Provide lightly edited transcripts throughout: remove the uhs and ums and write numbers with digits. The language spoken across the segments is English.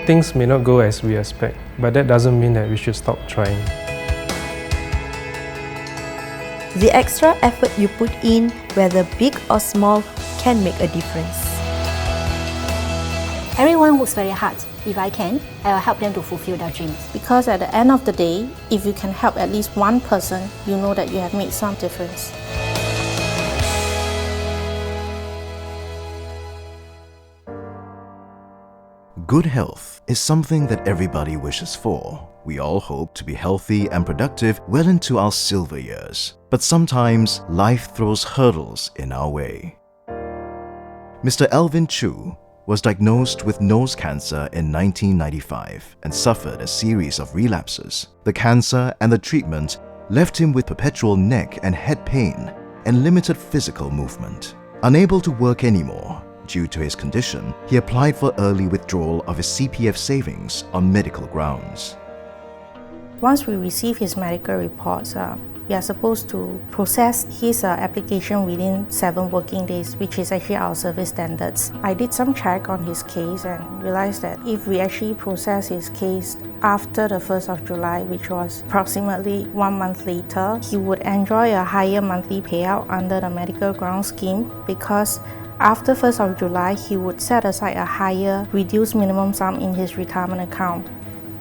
Things may not go as we expect, but that doesn't mean that we should stop trying. The extra effort you put in, whether big or small, can make a difference. Everyone works very hard. If I can, I will help them to fulfill their dreams. Because at the end of the day, if you can help at least one person, you know that you have made some difference. Good health is something that everybody wishes for. We all hope to be healthy and productive well into our silver years. But sometimes life throws hurdles in our way. Mr. Alvin Chu was diagnosed with nose cancer in 1995 and suffered a series of relapses. The cancer and the treatment left him with perpetual neck and head pain and limited physical movement. Unable to work anymore due to his condition, he applied for early withdrawal of his CPF savings on medical grounds. Once we receive his medical reports, we are supposed to process his application within 7 working days, which is actually our service standards. I did some check on his case and realized that if we actually process his case after the 1st of July, which was approximately 1 month later, he would enjoy a higher monthly payout under the medical ground scheme because after 1st of July, he would set aside a higher reduced minimum sum in his retirement account.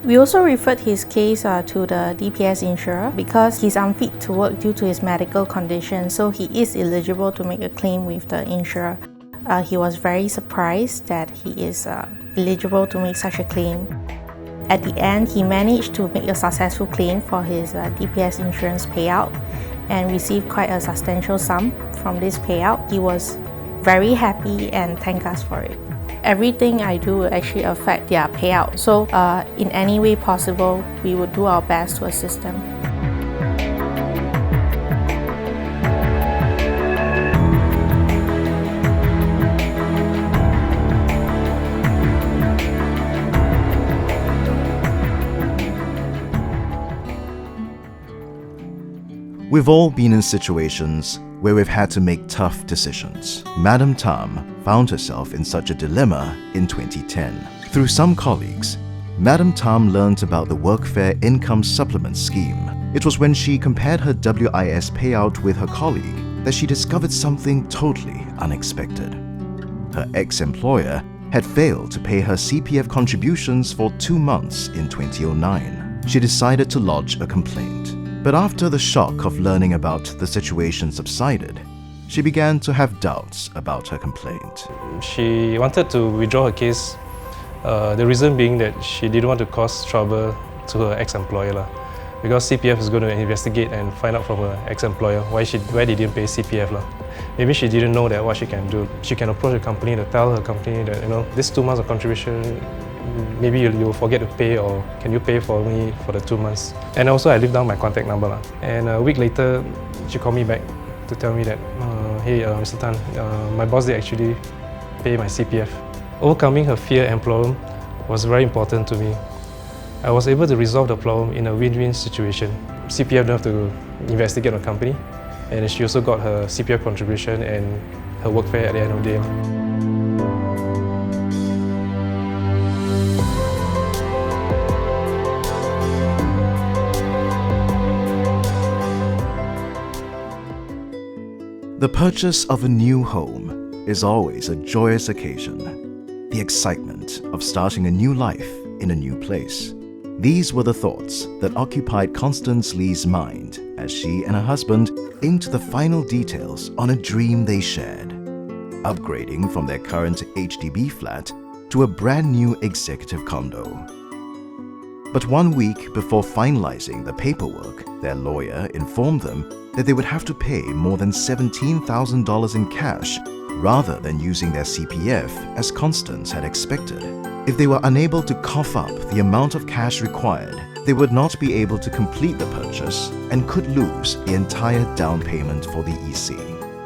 We also referred his case to the DPS insurer because he's unfit to work due to his medical condition, so he is eligible to make a claim with the insurer. He was very surprised that he is eligible to make such a claim. At the end, he managed to make a successful claim for his DPS insurance payout and received quite a substantial sum from this payout. He was very happy and thanked us for it. Everything I do will actually affect their payout. So in any way possible, we would do our best to assist them. We've all been in situations where we've had to make tough decisions. Madam Tam found herself in such a dilemma in 2010. Through some colleagues, Madam Tam learned about the Workfare Income Supplement Scheme. It was when she compared her WIS payout with her colleague that she discovered something totally unexpected. Her ex-employer had failed to pay her CPF contributions for 2 months in 2009. She decided to lodge a complaint. But after the shock of learning about the situation subsided, she began to have doubts about her complaint. She wanted to withdraw her case, the reason being that she didn't want to cause trouble to her ex-employer. Because CPF is going to investigate and find out from her ex-employer why they didn't pay CPF. Maybe she didn't know that what she can do. She can approach the company to tell her company that, this 2 months of contribution, maybe you'll forget to pay, or can you pay for me for the 2 months? And also I leave down my contact number. And a week later, she called me back to tell me that, hey Mr. Tan, my boss did actually pay my CPF. Overcoming her fear and problem was very important to me. I was able to resolve the problem in a win-win situation. CPF don't have to investigate on the company, and she also got her CPF contribution and her workfare at the end of the day. The purchase of a new home is always a joyous occasion. The excitement of starting a new life in a new place. These were the thoughts that occupied Constance Lee's mind as she and her husband inked the final details on a dream they shared, upgrading from their current HDB flat to a brand new executive condo. But 1 week before finalizing the paperwork, their lawyer informed them that they would have to pay more than $17,000 in cash rather than using their CPF as Constance had expected. If they were unable to cough up the amount of cash required, they would not be able to complete the purchase and could lose the entire down payment for the EC.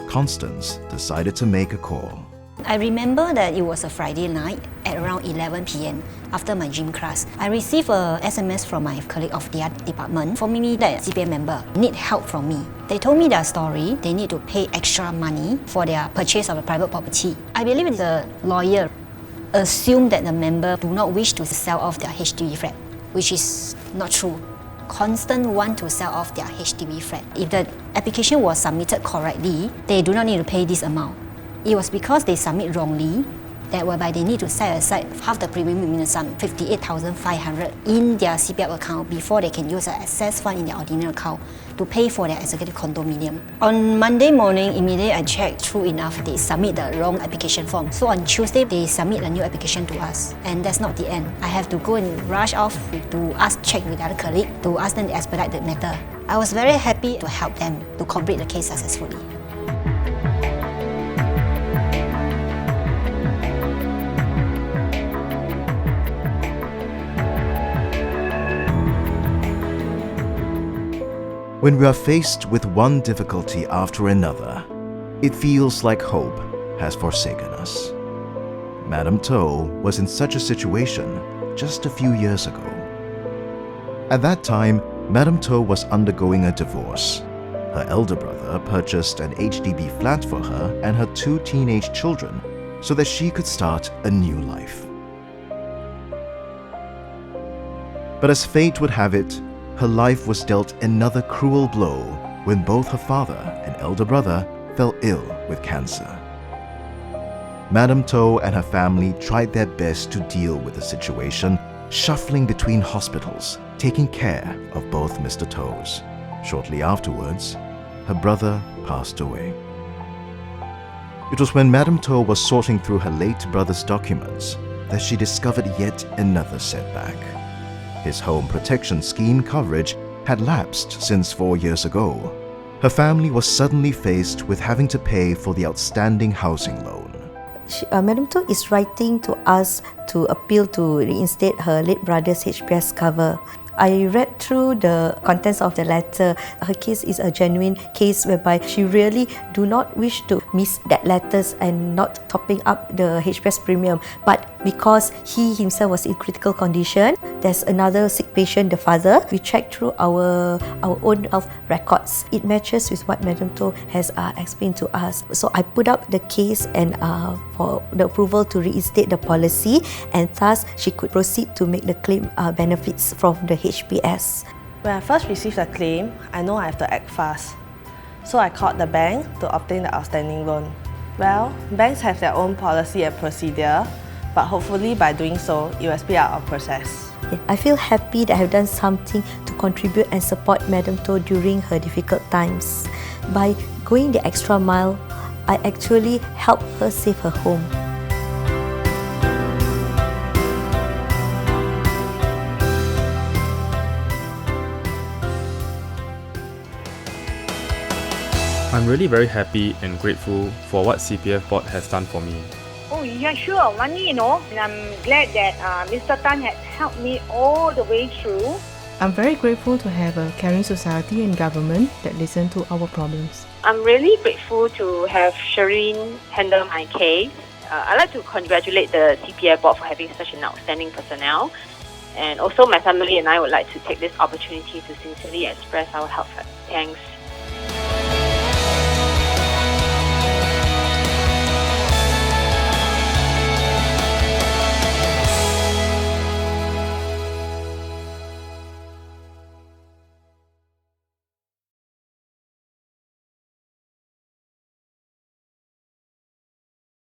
Constance decided to make a call. I remember that it was a Friday night at around 11 p.m. after my gym class. I received a SMS from my colleague of the department informing me that CPF member need help from me. They told me their story. They need to pay extra money for their purchase of a private property. I believe it's a lawyer. assume that the member do not wish to sell off their HDB flat, which is not true. Constant want to sell off their HDB flat. If the application was submitted correctly, they do not need to pay this amount. It was because they submit wrongly that whereby they need to set aside half the premium minimum sum, 58,500, in their CPF account before they can use an excess fund in their ordinary account to pay for their executive condominium. On Monday morning, immediately I checked, true enough, they submit the wrong application form. So on Tuesday, they submit a new application to us. And that's not the end. I have to go and rush off to check with the other colleague to ask them to expedite the matter. I was very happy to help them to complete the case successfully. When we are faced with one difficulty after another, it feels like hope has forsaken us. Madam To was in such a situation just a few years ago. At that time, Madam To was undergoing a divorce. Her elder brother purchased an HDB flat for her and her 2 teenage children so that she could start a new life. But as fate would have it, her life was dealt another cruel blow when both her father and elder brother fell ill with cancer. Madam To and her family tried their best to deal with the situation, shuffling between hospitals, taking care of both Mr. To's. Shortly afterwards, her brother passed away. It was when Madam To was sorting through her late brother's documents that she discovered yet another setback. His home protection scheme coverage had lapsed since 4 years ago. Her family was suddenly faced with having to pay for the outstanding housing loan. Madam To is writing to us to appeal to reinstate her late brother's HPS cover. I read through the contents of the letter. Her case is a genuine case whereby she really do not wish to miss that letters and not topping up the HPS premium. But because he himself was in critical condition, there's another sick patient, the father. We checked through our own health records. It matches with what Madam To has explained to us. So I put up the case and for the approval to reinstate the policy, and thus she could proceed to make the claim benefits from the HPS. When I first received the claim, I know I have to act fast. So I called the bank to obtain the outstanding loan. Well, banks have their own policy and procedure, but hopefully by doing so, it will speed up our process. I feel happy that I've done something to contribute and support Madam To during her difficult times. By going the extra mile, I actually helped her save her home. I'm really very happy and grateful for what CPF Board has done for me. Oh yeah, sure, money, and I'm glad that Mr. Tan had helped me all the way through. I'm very grateful to have a caring society and government that listen to our problems. I'm really grateful to have Shireen handle my case. I'd like to congratulate the CPF Board for having such an outstanding personnel. And also my family and I would like to take this opportunity to sincerely express our heartfelt thanks